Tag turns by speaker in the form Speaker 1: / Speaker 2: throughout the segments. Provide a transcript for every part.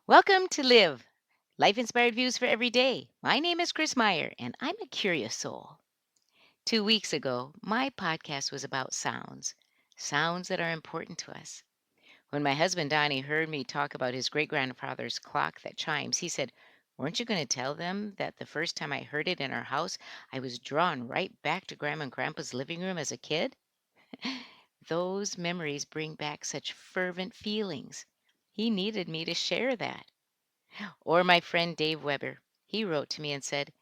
Speaker 1: Welcome to Live, Life Inspired Views for Every Day. My name is Chris Meyer, and I'm a curious soul. 2 weeks ago, my podcast was about sounds, sounds that are important to us. When my husband Donnie heard me talk about his great grandfather's clock that chimes, he said, "Weren't you going to tell them that the first time I heard it in our house, I was drawn right back to Grandma and Grandpa's living room as a kid?" Those memories bring back such fervent feelings. He needed me to share that. Or my friend Dave Weber. He wrote to me and said,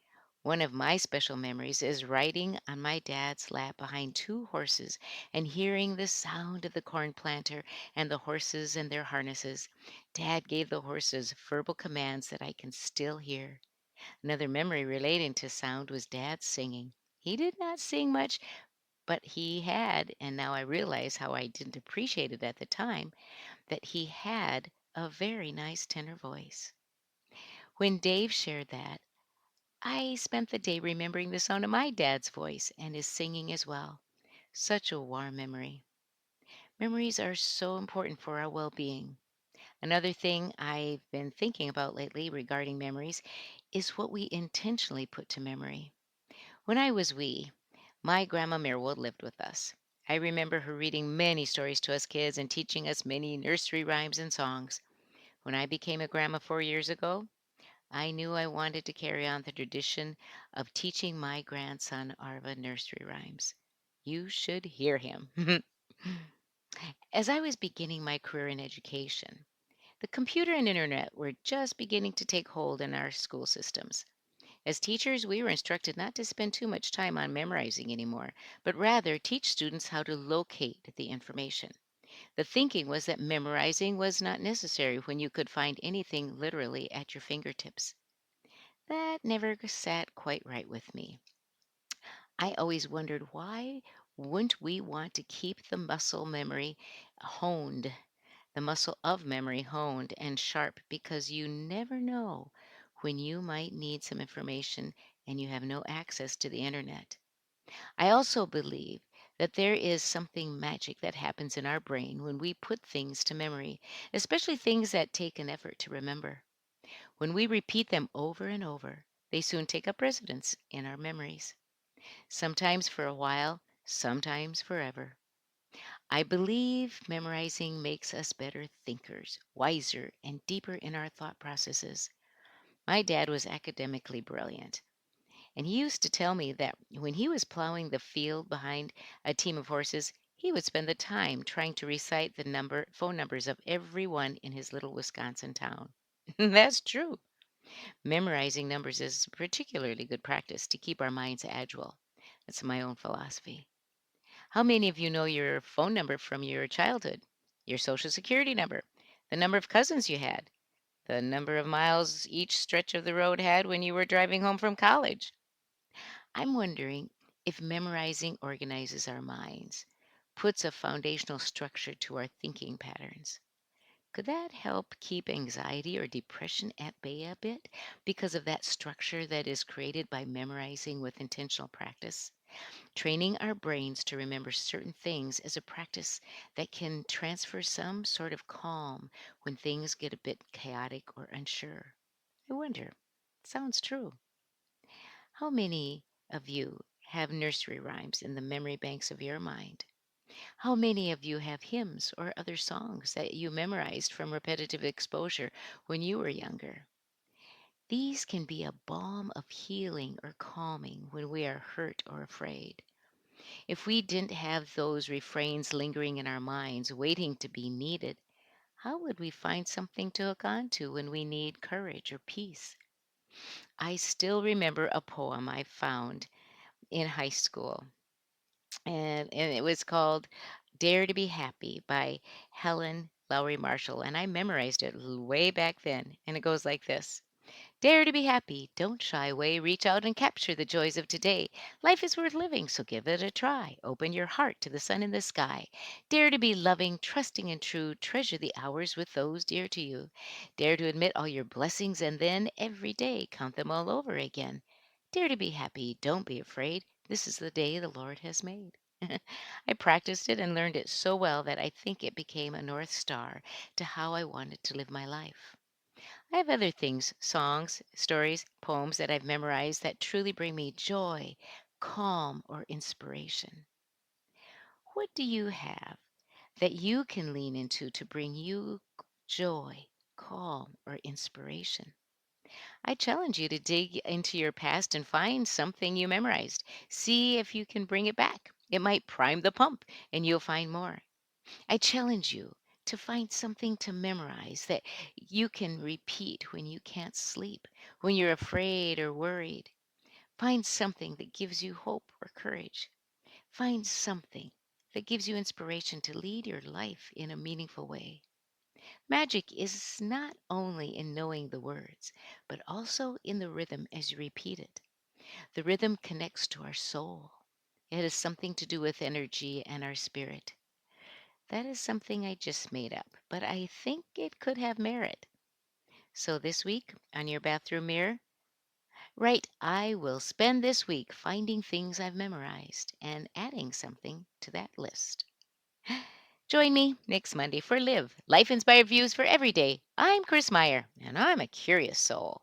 Speaker 1: "One of my special memories is riding on my dad's lap behind two horses and hearing the sound of the corn planter and the horses and their harnesses. Dad gave the horses verbal commands that I can still hear." Another memory relating to sound was Dad's singing. He did not sing much, but he had, and now I realize how I didn't appreciate it at the time, that he had a very nice tenor voice. When Dave shared that, I spent the day remembering the sound of my dad's voice and his singing as well. Such a warm memory. Memories are so important for our well being. Another thing I've been thinking about lately regarding memories is what we intentionally put to memory. When I was wee, my grandma Marywood lived with us. I remember her reading many stories to us kids and teaching us many nursery rhymes and songs. When I became a grandma 4 years ago, I knew I wanted to carry on the tradition of teaching my grandson Arva nursery rhymes. You should hear him. As I was beginning my career in education, the computer and internet were just beginning to take hold in our school systems. As teachers, we were instructed not to spend too much time on memorizing anymore, but rather teach students how to locate the information. The thinking was that memorizing was not necessary when you could find anything literally at your fingertips. That never sat quite right with me. I always wondered, why wouldn't we want to keep the muscle memory honed, the muscle of memory honed and sharp, because you never know when you might need some information and you have no access to the internet. I also believe that there is something magic that happens in our brain when we put things to memory, especially things that take an effort to remember. When we repeat them over and over, they soon take up residence in our memories, sometimes for a while, sometimes forever. I believe memorizing makes us better thinkers, wiser, and deeper in our thought processes. My dad was academically brilliant, and he used to tell me that when he was plowing the field behind a team of horses, he would spend the time trying to recite the phone numbers of everyone in his little Wisconsin town. That's true. Memorizing numbers is particularly good practice to keep our minds agile. That's my own philosophy. How many of you know your phone number from your childhood? Your social security number, the number of cousins you had, the number of miles each stretch of the road had when you were driving home from college. I'm wondering if memorizing organizes our minds, puts a foundational structure to our thinking patterns. Could that help keep anxiety or depression at bay a bit because of that structure that is created by memorizing with intentional practice? Training our brains to remember certain things is a practice that can transfer some sort of calm when things get a bit chaotic or unsure. I wonder. Sounds true. How many of you have nursery rhymes in the memory banks of your mind? How many of you have hymns or other songs that you memorized from repetitive exposure when you were younger? These can be a balm of healing or calming when we are hurt or afraid. If we didn't have those refrains lingering in our minds, waiting to be needed, how would we find something to hook on to when we need courage or peace? I still remember a poem I found in high school, and it was called Dare to Be Happy by Helen Lowry Marshall, and I memorized it way back then. And it goes like this: Dare to be happy. Don't shy away. Reach out and capture the joys of today. Life is worth living, so give it a try. Open your heart to the sun in the sky. Dare to be loving, trusting, and true. Treasure the hours with those dear to you. Dare to admit all your blessings and then every day count them all over again. Dare to be happy. Don't be afraid. This is the day the Lord has made. I practiced it and learned it so well that I think it became a North Star to how I wanted to live my life. I have other things, songs, stories, poems that I've memorized that truly bring me joy, calm, or inspiration. What do you have that you can lean into to bring you joy, calm, or inspiration? I challenge you to dig into your past and find something you memorized. See if you can bring it back. It might prime the pump and you'll find more. I challenge you to find something to memorize that you can repeat when you can't sleep, when you're afraid or worried. Find something that gives you hope or courage. Find something that gives you inspiration to lead your life in a meaningful way. Magic is not only in knowing the words, but also in the rhythm as you repeat it. The rhythm connects to our soul. It has something to do with energy and our spirit. That is something I just made up, but I think it could have merit. So this week, on your bathroom mirror, write, I will spend this week finding things I've memorized and adding something to that list. Join me next Monday for Live, Life Inspired Views for Every Day. I'm Chris Meyer, and I'm a curious soul.